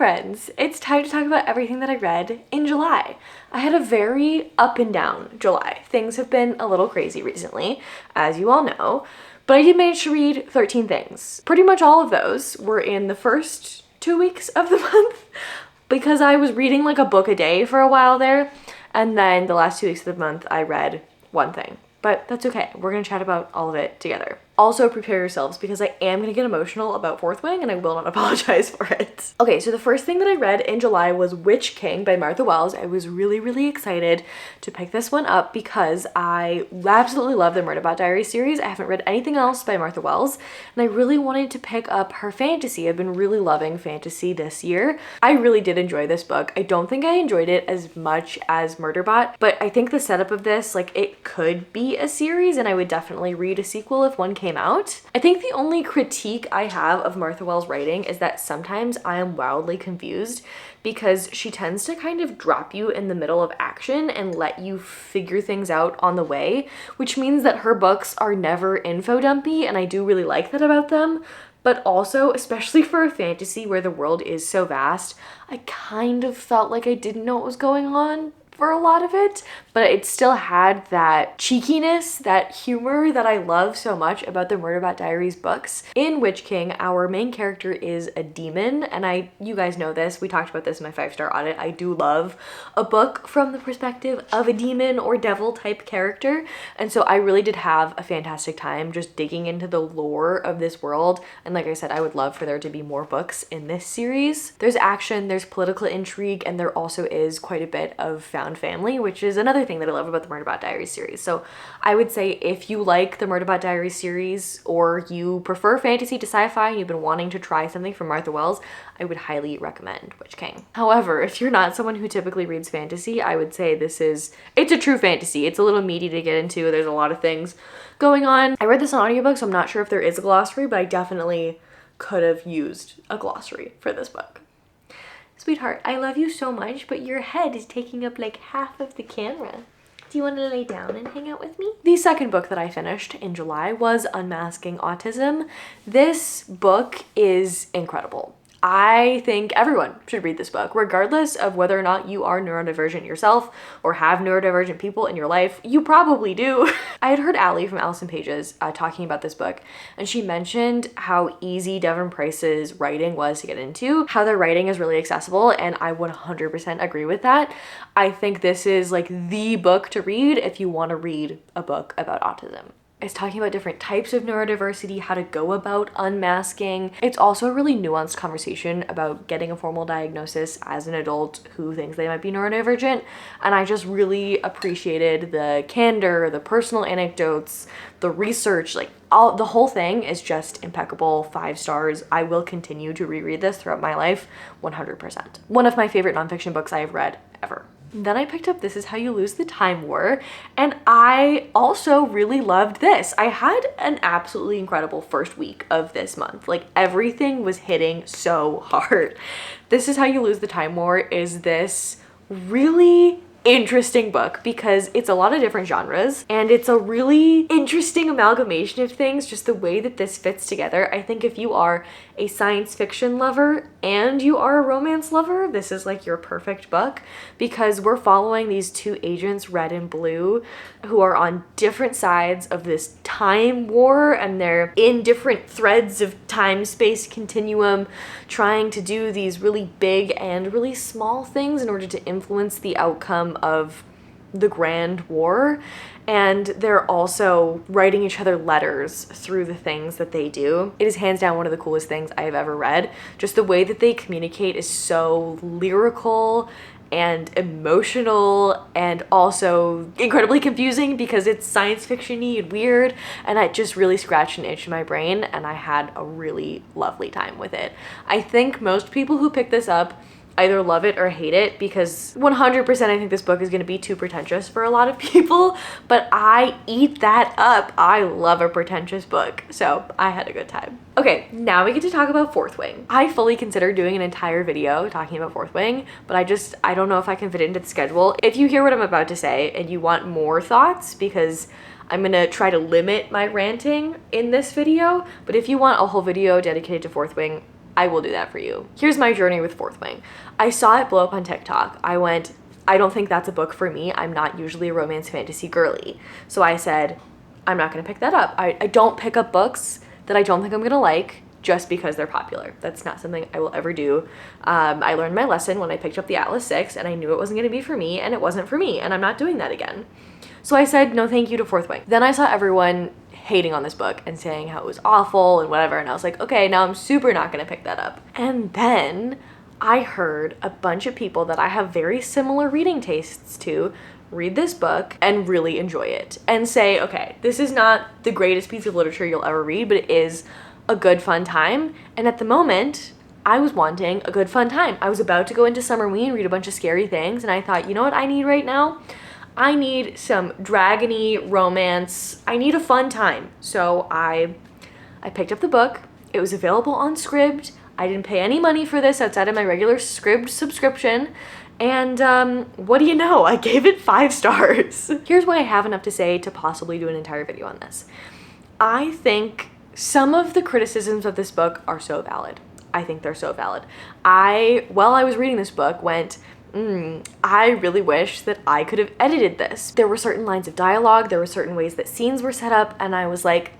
friends, it's time to talk about everything that I read in July. I had a very up and down July. Things have been a little crazy recently, as you all know, but I did manage to read 13 things. Pretty much all of those were in the first 2 weeks of the month because I was reading like a book a day for a while there, and then the last 2 weeks of the month I read one thing. But that's okay. We're gonna chat about all of it together. Also prepare yourselves because I am gonna get emotional about Fourth Wing and I will not apologize for it. Okay, so the first thing that I read in July was Witch King by Martha Wells. I was really excited to pick this one up because I absolutely love the Murderbot Diaries series. I haven't read anything else by Martha Wells and I really wanted to pick up her fantasy. I've been really loving fantasy this year. I really did enjoy this book. I don't think I enjoyed it as much as Murderbot, but I think the setup of this, like, it could be a series and I would definitely read a sequel if one came out. I think the only critique I have of Martha Wells' writing is that sometimes I am wildly confused because she tends to kind of drop you in the middle of action and let you figure things out on the way, which means that her books are never info dumpy, and I do really like that about them. But also, especially for a fantasy where the world is so vast, I kind of felt like I didn't know what was going on for a lot of it, but it still had that cheekiness, that humor that I love so much about the Murderbot Diaries books. In Witch King, our main character is a demon, and you guys know this, we talked about this in my 5-star audit. I do love a book from the perspective of a demon or devil type character, and so I really did have a fantastic time just digging into the lore of this world, and like I said, I would love for there to be more books in this series. There's action, there's political intrigue, and there also is quite a bit of found family, which is another thing that I love about the Murderbot Diaries series. So I would say if you like the Murderbot Diaries series or you prefer fantasy to sci-fi and you've been wanting to try something from Martha Wells, I would highly recommend Witch King. However, if you're not someone who typically reads fantasy, I would say it's a true fantasy. It's a little meaty to get into. There's a lot of things going on. I read this on audiobook, so I'm not sure if there is a glossary, but I definitely could have used a glossary for this book. Sweetheart, I love you so much, but your head is taking up like half of the camera. Do you want to lay down and hang out with me? The second book that I finished in July was Unmasking Autism. This book is incredible. I think everyone should read this book, regardless of whether or not you are neurodivergent yourself or have neurodivergent people in your life. You probably do. I had heard Allie from Allison Pages talking about this book, and she mentioned how easy Devon Price's writing was to get into, how their writing is really accessible, and I 100% agree with that. I think this is like the book to read if you want to read a book about autism. It's talking about different types of neurodiversity, how to go about unmasking. It's also a really nuanced conversation about getting a formal diagnosis as an adult who thinks they might be neurodivergent. And I just really appreciated the candor, the personal anecdotes, the research, like the whole thing is just impeccable. 5 stars. I will continue to reread this throughout my life, 100%. One of my favorite nonfiction books I have read ever. Then I picked up This Is How You Lose the Time War, and I also really loved this. I had an absolutely incredible first week of this month. Like, everything was hitting so hard. This Is How You Lose the Time War is this really interesting book because it's a lot of different genres and it's a really interesting amalgamation of things, just the way that this fits together. I think if you are a science fiction lover and you are a romance lover, this is like your perfect book because we're following these 2 agents, Red and Blue, who are on different sides of this time war, and they're in different threads of time-space continuum trying to do these really big and really small things in order to influence the outcome of the Grand War. And they're also writing each other letters through the things that they do. It is hands down one of the coolest things I have ever read. Just the way that they communicate is so lyrical and emotional and also incredibly confusing because it's science fiction-y and weird, and it just really scratched an itch in my brain, and I had a really lovely time with it. I think most people who pick this up either love it or hate it because 100% I think this book is going to be too pretentious for a lot of people, but I eat that up. I love a pretentious book, so I had a good time. Okay, now we get to talk about Fourth Wing. I fully considered doing an entire video talking about Fourth Wing, but I don't know if I can fit it into the schedule. If you hear what I'm about to say and you want more thoughts, because I'm gonna try to limit my ranting in this video, but if you want a whole video dedicated to Fourth Wing, I will do that for you. Here's my journey with Fourth Wing. I saw it blow up on TikTok. I went, I don't think that's a book for me. I'm not usually a romance fantasy girly. So I said, I'm not gonna pick that up. I don't pick up books that I don't think I'm gonna like just because they're popular. That's not something I will ever do. I learned my lesson when I picked up the Atlas 6 and I knew it wasn't gonna be for me, and it wasn't for me, and I'm not doing that again. So I said no thank you to Fourth Wing. Then I saw everyone hating on this book and saying how it was awful and whatever, and I was like, okay, now I'm super not gonna pick that up. And then I heard a bunch of people that I have very similar reading tastes to read this book and really enjoy it and say, okay, this is not the greatest piece of literature you'll ever read, but it is a good fun time. And at the moment, I was wanting a good fun time. I was about to go into Summerween, read a bunch of scary things, and I thought, you know what I need right now? I need some dragony romance. I need a fun time. So I picked up the book. It was available on Scribd. I didn't pay any money for this outside of my regular Scribd subscription. And what do you know? I gave it 5 stars. Here's why I have enough to say to possibly do an entire video on this. I think some of the criticisms of this book are so valid. I think they're so valid. While I was reading this book, went, I really wish that I could have edited this. There were certain lines of dialogue, there were certain ways that scenes were set up, and I was like,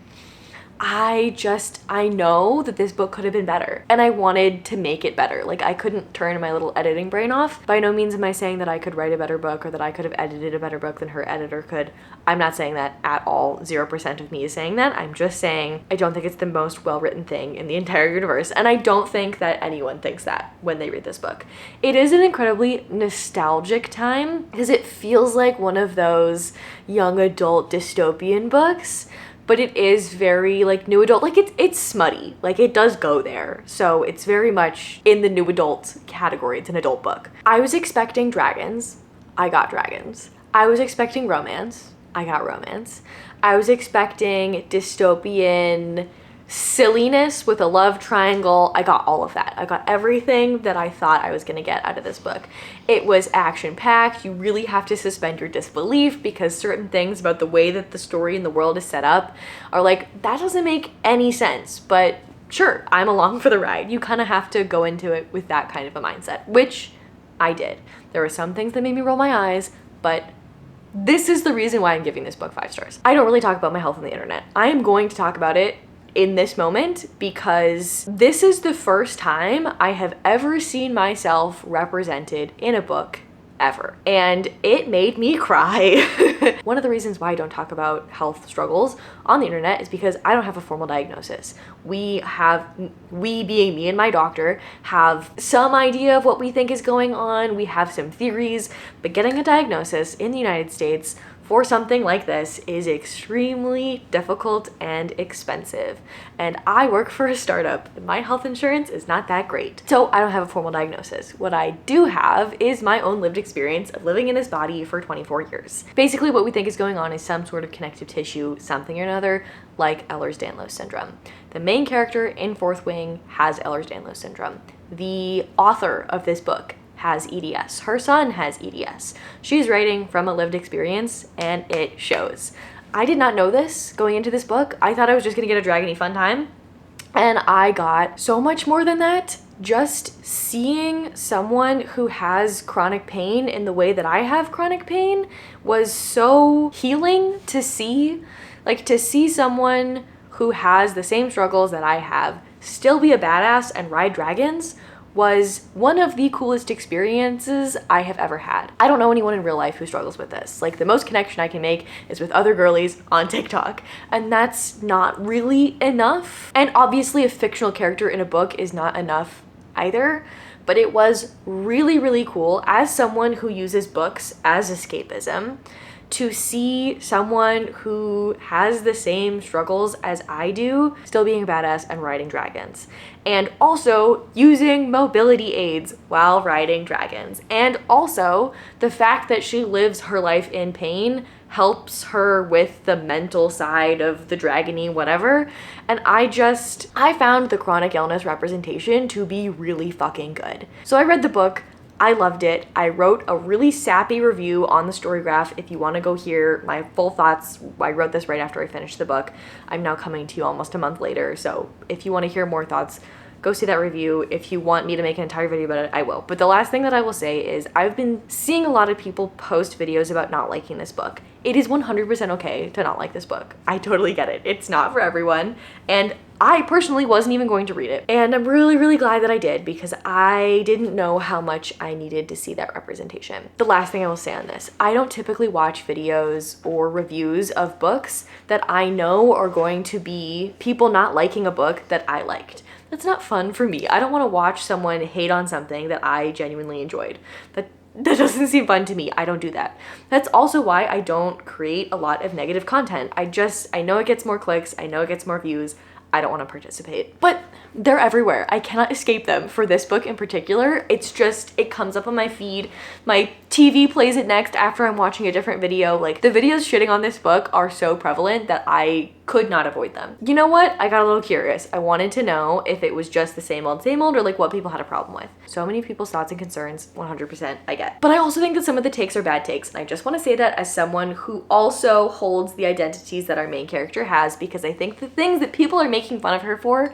I know that this book could have been better, and I wanted to make it better. Like, I couldn't turn my little editing brain off. By no means am I saying that I could write a better book or that I could have edited a better book than her editor could. I'm not saying that at all. 0% of me is saying that. I'm just saying I don't think it's the most well-written thing in the entire universe, and I don't think that anyone thinks that when they read this book. It is an incredibly nostalgic time because it feels like one of those young adult dystopian books, but it is very like new adult, like it's smutty, like it does go there. So it's very much in the new adult category. It's an adult book. I was expecting dragons. I got dragons. I was expecting romance. I got romance. I was expecting dystopian silliness with a love triangle. I got all of that. I got everything that I thought I was gonna get out of this book. It was action-packed. You really have to suspend your disbelief because certain things about the way that the story and the world is set up are like, that doesn't make any sense, but sure, I'm along for the ride. You kind of have to go into it with that kind of a mindset, which I did. There were some things that made me roll my eyes, but this is the reason why I'm giving this book 5 stars. I don't really talk about my health on the internet. I am going to talk about it in this moment because this is the first time I have ever seen myself represented in a book ever, and it made me cry. One of the reasons why I don't talk about health struggles on the internet is because I don't have a formal diagnosis. We being me and my doctor have some idea of what we think is going on. We have some theories, but getting a diagnosis in the United States for something like this is extremely difficult and expensive. And I work for a startup and my health insurance is not that great. So I don't have a formal diagnosis. What I do have is my own lived experience of living in this body for 24 years. Basically what we think is going on is some sort of connective tissue, something or another, like Ehlers-Danlos syndrome. The main character in Fourth Wing has Ehlers-Danlos syndrome. The author of this book has EDS. Her son has EDS. She's writing from a lived experience and it shows. I did not know this going into this book. I thought I was just gonna get a dragony fun time, and I got so much more than that. Just seeing someone who has chronic pain in the way that I have chronic pain was so healing to see. Like, to see someone who has the same struggles that I have still be a badass and ride dragons was one of the coolest experiences I have ever had. I don't know anyone in real life who struggles with this. Like, the most connection I can make is with other girlies on TikTok, and that's not really enough. And obviously a fictional character in a book is not enough either, but it was really, really cool as someone who uses books as escapism to see someone who has the same struggles as I do still being a badass and riding dragons, and also using mobility aids while riding dragons. And also the fact that she lives her life in pain helps her with the mental side of the dragony whatever. And I found the chronic illness representation to be really fucking good. So I read the book. I loved it. I wrote a really sappy review on the Storygraph. If you want to go hear my full thoughts, I wrote this right after I finished the book. I'm now coming to you almost a month later, so if you want to hear more thoughts, go see that review. If you want me to make an entire video about it, I will. But the last thing that I will say is I've been seeing a lot of people post videos about not liking this book. It is 100% okay to not like this book. I totally get it. It's not for everyone. And I personally wasn't even going to read it. And I'm really, really glad that I did, because I didn't know how much I needed to see that representation. The last thing I will say on this, I don't typically watch videos or reviews of books that I know are going to be people not liking a book that I liked. That's not fun for me. I don't want to watch someone hate on something that I genuinely enjoyed. That doesn't seem fun to me. I don't do that. That's also why I don't create a lot of negative content. I know it gets more clicks. I know it gets more views. I don't want to participate. But they're everywhere. I cannot escape them. For this book in particular, it's just, it comes up on my feed. My TV plays it next after I'm watching a different video. Like, the videos shitting on this book are so prevalent that I could not avoid them. You know what? I got a little curious. I wanted to know if it was just the same old, or like what people had a problem with. So many people's thoughts and concerns, 100% I get. But I also think that some of the takes are bad takes. And I just want to say that as someone who also holds the identities that our main character has, because I think the things that people are making fun of her for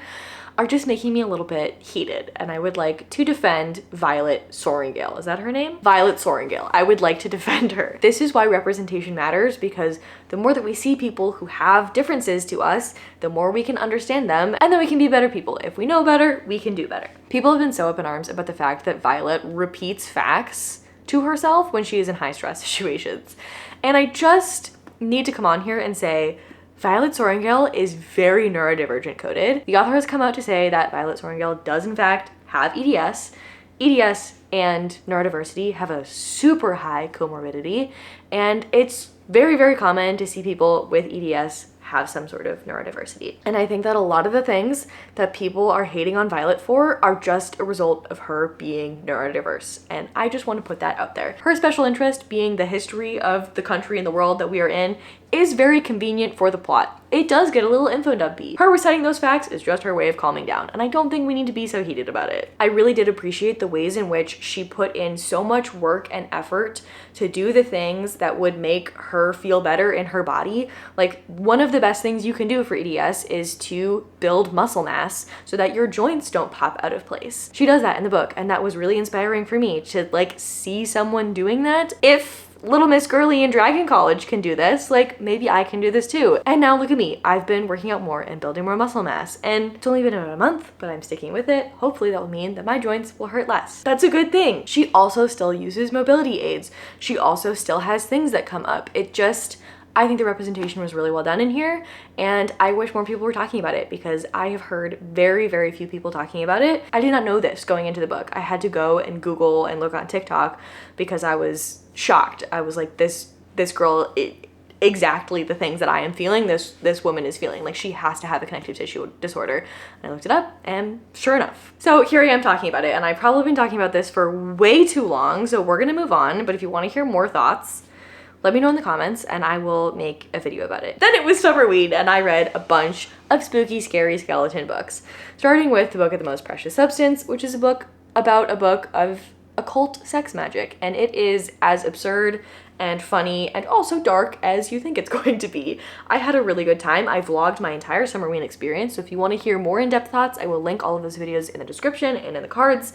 are just making me a little bit heated. And I would like to defend Violet Sorrengail. Is that her name? Violet Sorrengail. I would like to defend her. This is why representation matters, because the more that we see people who have differences to us, the more we can understand them, and then we can be better people. If we know better, we can do better. People have been so up in arms about the fact that Violet repeats facts to herself when she is in high stress situations. And I just need to come on here and say, Violet Sorrengail is very neurodivergent coded. The author has come out to say that Violet Sorrengail does in fact have EDS. EDS and neurodiversity have a super high comorbidity, and it's very, very common to see people with EDS have some sort of neurodiversity. And I think that a lot of the things that people are hating on Violet for are just a result of her being neurodiverse. And I just want to put that out there. Her special interest being the history of the country and the world that we are in is very convenient for the plot. It does get a little info dumpy. Her reciting those facts is just her way of calming down, and I don't think we need to be so heated about it. I really did appreciate the ways in which she put in so much work and effort to do the things that would make her feel better in her body. Like, one of the best things you can do for EDS is to build muscle mass so that your joints don't pop out of place. She does that in the book, and that was really inspiring for me to like see someone doing that. If Little Miss Girly in Dragon College can do this, like, maybe I can do this too. And now look at me. I've been working out more and building more muscle mass, and it's only been about a month, but I'm sticking with it. Hopefully that will mean that my joints will hurt less. That's a good thing. She also still uses mobility aids. She also still has things that come up. I think the representation was really well done in here, and I wish more people were talking about it, because I have heard very, very few people talking about it. I did not know this going into the book. I had to go and Google and look on TikTok because I was shocked. I was like, this girl, exactly the things that I am feeling, this woman is feeling. Like, she has to have a connective tissue disorder. And I looked it up, and sure enough. So here I am talking about it, and I've probably been talking about this for way too long, so we're gonna move on. But if you want to hear more thoughts, let me know in the comments and I will make a video about it. Then it was Summerween, and I read a bunch of spooky, scary skeleton books, starting with The Book of the Most Precious Substance, which is a book about a book of occult sex magic, and it is as absurd and funny and also dark as you think it's going to be. I had a really good time. I vlogged my entire Summerween experience, so if you want to hear more in-depth thoughts, I will link all of those videos in the description and in the cards.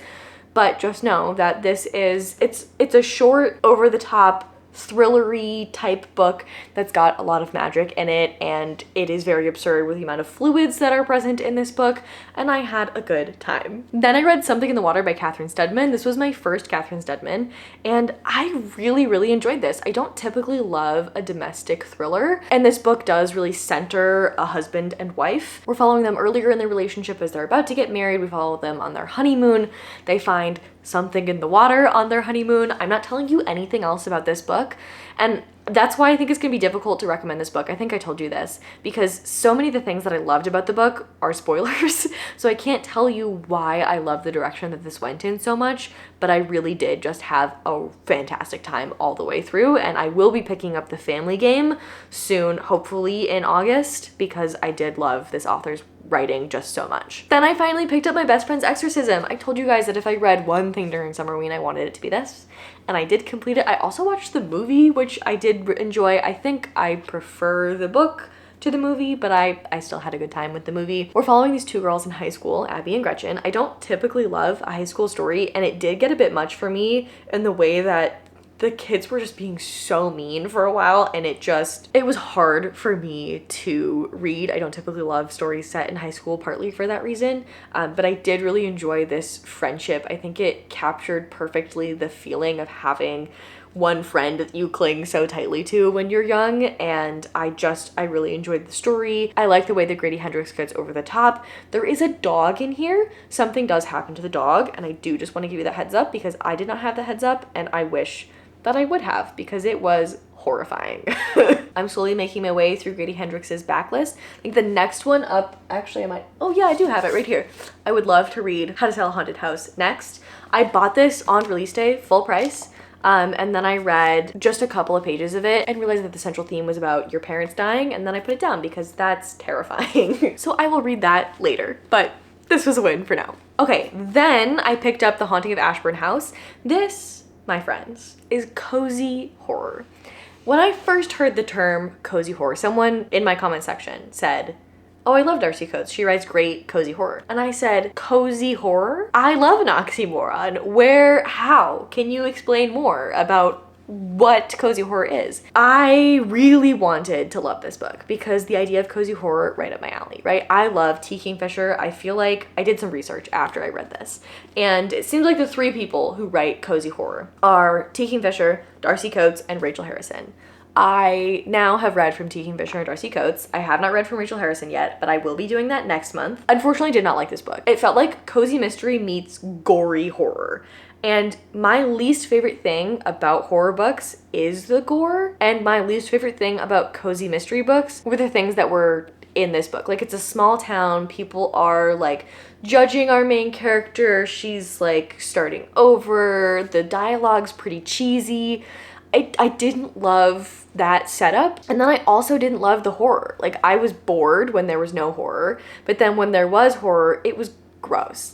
But just know that this is, it's a short, over-the-top, thrillery type book that's got a lot of magic in it, and it is very absurd with the amount of fluids that are present in this book, and I had a good time. Then I read Something in the Water by Catherine Steadman. This was my first Catherine Steadman, and I really, really enjoyed this. I don't typically love a domestic thriller, and this book does really center a husband and wife. We're following them earlier in their relationship as they're about to get married. We follow them on their honeymoon. They find something in the water on their honeymoon. I'm not telling you anything else about this book, and that's why I think it's gonna be difficult to recommend this book. I think I told you this, because so many of the things that I loved about the book are spoilers, so I can't tell you why I love the direction that this went in so much, but I really did just have a fantastic time all the way through, and I will be picking up The Family Game soon, hopefully in August, because I did love this author's writing just so much. Then I finally picked up my best friend's Exorcism. I told you guys that if I read one thing during Summerween, I wanted it to be this, and I did complete it. I also watched the movie, which I did enjoy. I think I prefer the book to the movie, but I still had a good time with the movie. We're following these two girls in high school, Abby and Gretchen. I don't typically love a high school story, and it did get a bit much for me in the way that the kids were just being so mean for a while, and it was hard for me to read. I don't typically love stories set in high school, partly for that reason, but I did really enjoy this friendship. I think it captured perfectly the feeling of having one friend that you cling so tightly to when you're young, and I really enjoyed the story. I like the way that Grady Hendrix gets over the top. There is a dog in here. Something does happen to the dog, and I do just want to give you that heads up because I did not have the heads up, and I wish that I would have because it was horrifying. I'm slowly making my way through Grady Hendrix's backlist. I think the next one up, actually I do have it right here. I would love to read How to Sell a Haunted House next. I bought this on release day, full price. And then I read just a couple of pages of it and realized that the central theme was about your parents dying, and then I put it down because that's terrifying. So I will read that later, but this was a win for now. Okay, then I picked up The Haunting of Ashburn House. This, my friends, is cozy horror. When I first heard the term cozy horror, someone in my comment section said, "Oh, I love Darcy Coates. She writes great cozy horror." And I said, cozy horror? I love an oxymoron. How? Can you explain more about what cozy horror is? I really wanted to love this book because the idea of cozy horror right up my alley, right? I love T. Kingfisher. I feel like I did some research after I read this, and it seems like the three people who write cozy horror are T. Kingfisher, Darcy Coates, and Rachel Harrison. I now have read from T. Kingfisher and Darcy Coates. I have not read from Rachel Harrison yet, but I will be doing that next month. Unfortunately, did not like this book. It felt like cozy mystery meets gory horror. And my least favorite thing about horror books is the gore, and my least favorite thing about cozy mystery books were the things that were in this book. Like, it's a small town, people are like judging our main character, she's like starting over, the dialogue's pretty cheesy. I didn't love that setup. And then I also didn't love the horror. Like, I was bored when there was no horror, but then when there was horror, it was gross.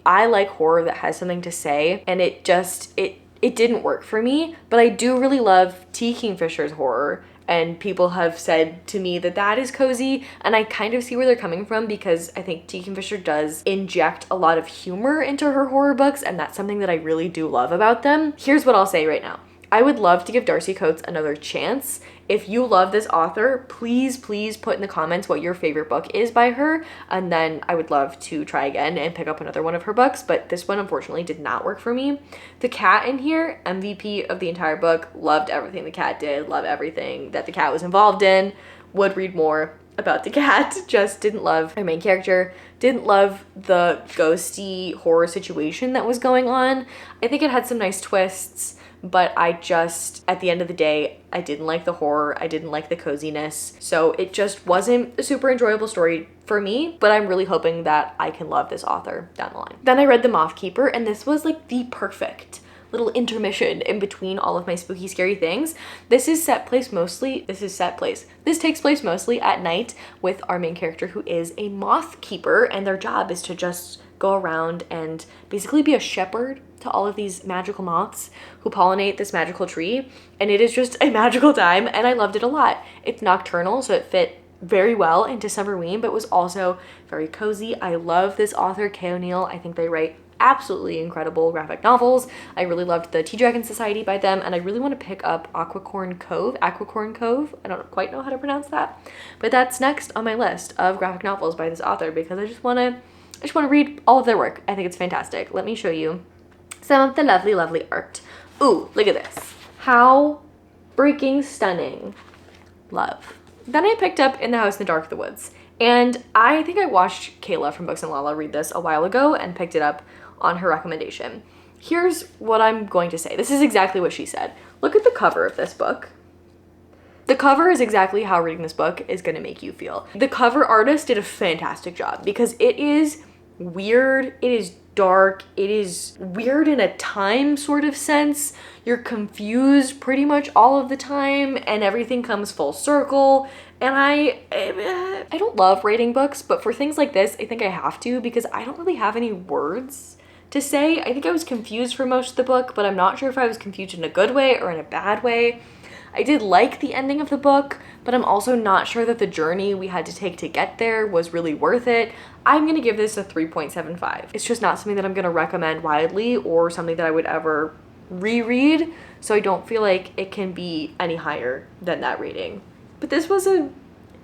I like horror that has something to say, and it didn't work for me. But I do really love T. Kingfisher's horror, and people have said to me that that is cozy, and I kind of see where they're coming from because I think T. Kingfisher does inject a lot of humor into her horror books, and that's something that I really do love about them. Here's what I'll say right now. I would love to give Darcy Coates another chance. If you love this author, please put in the comments what your favorite book is by her, and then I would love to try again and pick up another one of her books, but this one unfortunately did not work for me. The cat in here, MVP of the entire book, loved everything the cat did, loved everything that the cat was involved in, would read more about the cat, just didn't love our main character, didn't love the ghosty horror situation that was going on. I think it had some nice twists, but at the end of the day, I didn't like the horror, I didn't like the coziness, so it just wasn't a super enjoyable story for me, but I'm really hoping that I can love this author down the line. Then I read The Mothkeeper, and this was like the perfect little intermission in between all of my spooky, scary things. This takes place mostly at night with our main character, who is a moth keeper, and their job is to just go around and basically be a shepherd to all of these magical moths who pollinate this magical tree, and it is just a magical time, and I loved it a lot. It's nocturnal, so it fit very well into Summerween, but was also very cozy. I love this author, Kay O'Neill. I think they write absolutely incredible graphic novels. I really loved the Tea Dragon Society by them, and I really want to pick up Aquacorn Cove. I don't quite know how to pronounce that, but that's next on my list of graphic novels by this author because I just want to read all of their work. I think it's fantastic. Let me show you some of the lovely art. Ooh, look at this. How freaking stunning. Love. Then I picked up In the House in the Dark of the Woods, and I think I watched Kayla from Books and Lala read this a while ago and picked it up on her recommendation. Here's what I'm going to say. This is exactly what she said. Look at the cover of this book. The cover is exactly how reading this book is going to make you feel. The cover artist did a fantastic job because it is weird, it is dark, it is weird in a time sort of sense. You're confused pretty much all of the time, and everything comes full circle. And I don't love rating books, but for things like this, I think I have to because I don't really have any words to say. I think I was confused for most of the book, but I'm not sure if I was confused in a good way or in a bad way. I did like the ending of the book, but I'm also not sure that the journey we had to take to get there was really worth it. I'm gonna give this a 3.75. It's just not something that I'm gonna recommend widely or something that I would ever reread, so I don't feel like it can be any higher than that rating. But this was an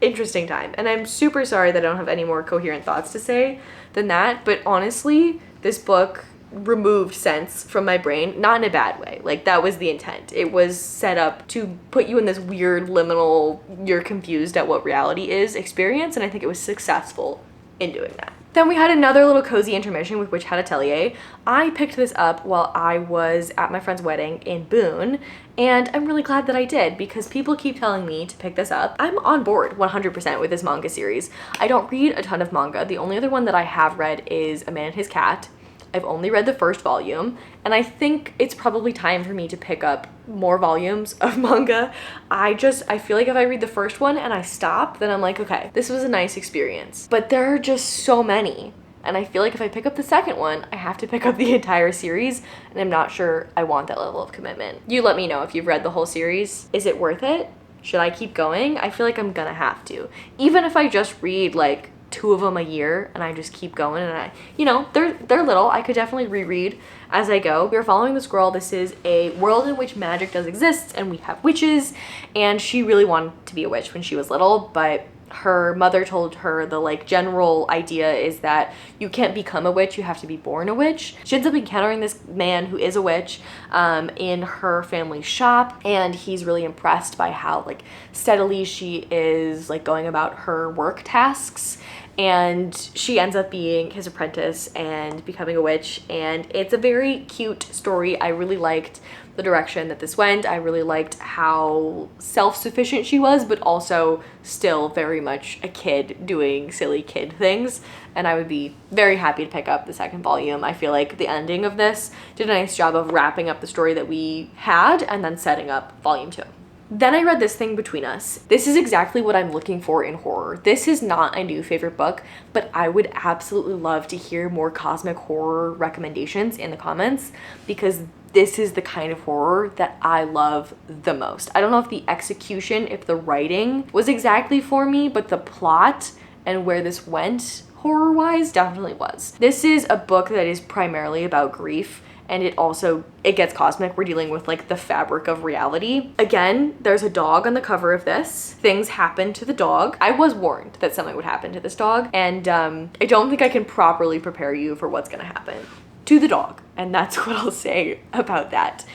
interesting time, and I'm super sorry that I don't have any more coherent thoughts to say than that, but honestly, this book removed sense from my brain, not in a bad way. Like, that was the intent. It was set up to put you in this weird liminal, you're confused at what reality is experience, and I think it was successful in doing that. Then we had another little cozy intermission with Had Atelier. I picked this up while I was at my friend's wedding in Boone, and I'm really glad that I did because people keep telling me to pick this up. I'm on board 100% with this manga series. I don't read a ton of manga. The only other one that I have read is A Man and His Cat. I've only read the first volume, and I think it's probably time for me to pick up more volumes of manga. I feel like if I read the first one and I stop, then I'm like, okay, this was a nice experience. But there are just so many, and I feel like if I pick up the second one, I have to pick up the entire series, and I'm not sure I want that level of commitment. You let me know if you've read the whole series. Is it worth it? Should I keep going? I feel like I'm gonna have to. Even if I just read like 2 of them a year and I just keep going, and I, you know, they're little. I could definitely reread as I go. We're following this girl. This is a world in which magic does exist and we have witches, and she really wanted to be a witch when she was little, but her mother told her the like general idea is that you can't become a witch, you have to be born a witch. She ends up encountering this man who is a witch in her family's shop, and he's really impressed by how like steadily she is like going about her work tasks, and she ends up being his apprentice and becoming a witch, and it's a very cute story. I really liked the direction that this went. I really liked how self-sufficient she was, but also still very much a kid doing silly kid things, and I would be very happy to pick up the second volume. I feel like the ending of this did a nice job of wrapping up the story that we had and then setting up volume 2. Then I read this thing Between Us. This is exactly what I'm looking for in horror. This is not a new favorite book, but I would absolutely love to hear more cosmic horror recommendations in the comments, because this is the kind of horror that I love the most. I don't know if the execution, if the writing was exactly for me, but the plot and where this went horror-wise definitely was. This is a book that is primarily about grief, and it gets cosmic. We're dealing with like the fabric of reality. Again, there's a dog on the cover of this. Things happen to the dog. I was warned that something would happen to this dog, and I don't think I can properly prepare you for what's gonna happen to the dog, and that's what I'll say about that.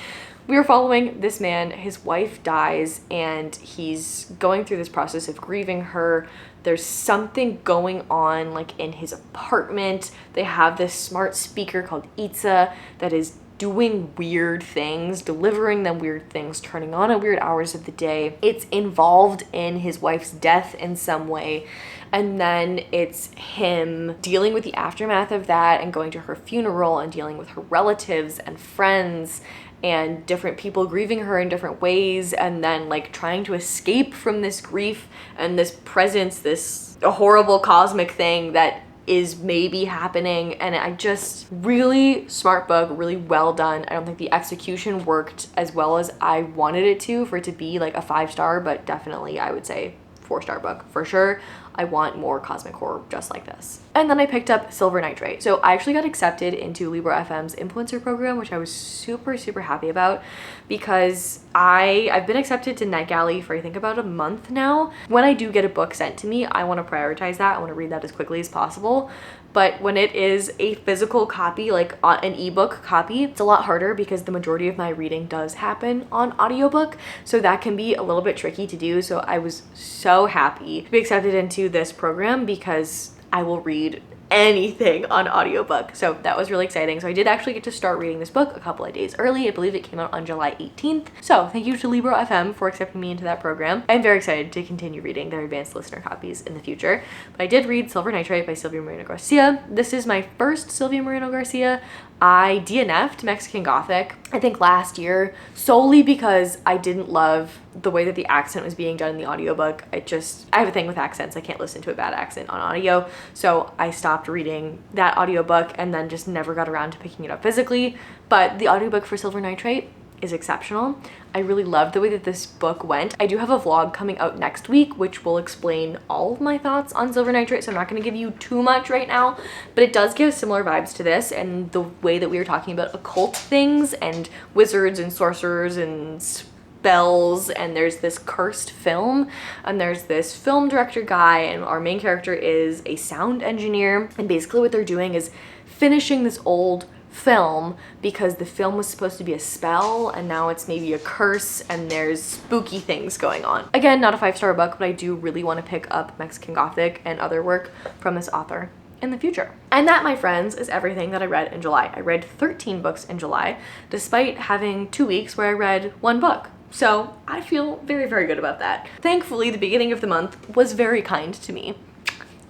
We are following this man. His wife dies, and he's going through this process of grieving her. There's something going on like in his apartment. They have this smart speaker called Itza that is doing weird things, delivering them weird things, turning on at weird hours of the day. It's involved in his wife's death in some way. And then it's him dealing with the aftermath of that and going to her funeral and dealing with her relatives and friends and different people grieving her in different ways, and then like trying to escape from this grief and this presence, this horrible cosmic thing that is maybe happening. And I just, really smart book, really well done. I don't think the execution worked as well as I wanted it to, for it to be like a 5-star, but definitely I would say 4-star book for sure. I want more cosmic horror just like this. And then I picked up Silver Nitrate. So I actually got accepted into Libro FM's influencer program, which I was super, super happy about, because I've been accepted to NetGalley for I think about a month now. When I do get a book sent to me, I want to prioritize that. I want to read that as quickly as possible. But when it is a physical copy, like an ebook copy, it's a lot harder because the majority of my reading does happen on audiobook. So that can be a little bit tricky to do. So I was so happy to be accepted into this program because I will read anything on audiobook. So that was really exciting. So I did actually get to start reading this book a couple of days early. I believe it came out on July 18th. So thank you to Libro FM for accepting me into that program. I'm very excited to continue reading their advanced listener copies in the future. But I did read Silver Nitrate by Silvia Moreno Garcia. This is my first Silvia Moreno Garcia. I DNF'd Mexican Gothic, I think last year, solely because I didn't love the way that the accent was being done in the audiobook. I have a thing with accents. I can't listen to a bad accent on audio. So I stopped reading that audiobook and then just never got around to picking it up physically. But the audiobook for Silver Nitrate, is exceptional. I really loved the way that this book went. I do have a vlog coming out next week, which will explain all of my thoughts on Silver Nitrate, so I'm not going to give you too much right now, but it does give similar vibes to this, and the way that we were talking about occult things and wizards and sorcerers and spells, and there's this cursed film, and there's this film director guy, and our main character is a sound engineer, and basically what they're doing is finishing this old film because the film was supposed to be a spell and now it's maybe a curse, and there's spooky things going on. Again, not a 5-star book, but I do really want to pick up Mexican Gothic and other work from this author in the future. And that, my friends, is everything that I read in July. I read 13 books in July, despite having 2 weeks where I read 1 book. So I feel very, very good about that. Thankfully, the beginning of the month was very kind to me,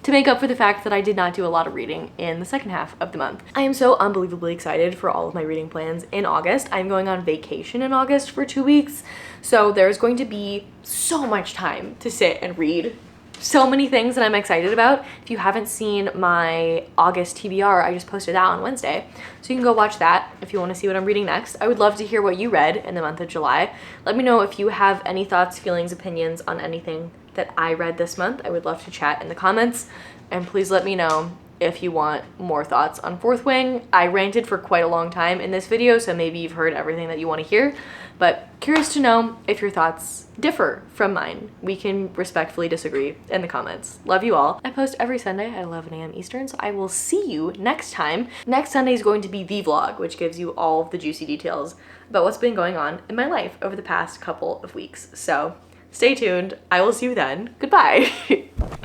to make up for the fact that I did not do a lot of reading in the second half of the month. I am so unbelievably excited for all of my reading plans in August. I'm going on vacation in August for 2 weeks, so there's going to be so much time to sit and read. So many things that I'm excited about. If you haven't seen my August TBR, I just posted that on Wednesday, so you can go watch that if you want to see what I'm reading next. I would love to hear what you read in the month of July. Let me know if you have any thoughts, feelings, opinions on anything that I read this month. I would love to chat in the comments, and please let me know if you want more thoughts on Fourth Wing. I ranted for quite a long time in this video, so maybe you've heard everything that you want to hear, but curious to know if your thoughts differ from mine. We can respectfully disagree in the comments. Love you all. I post every Sunday at 11 a.m. Eastern, so I will see you next time. Next Sunday is going to be the vlog, which gives you all of the juicy details about what's been going on in my life over the past couple of weeks. So stay tuned. I will see you then. Goodbye.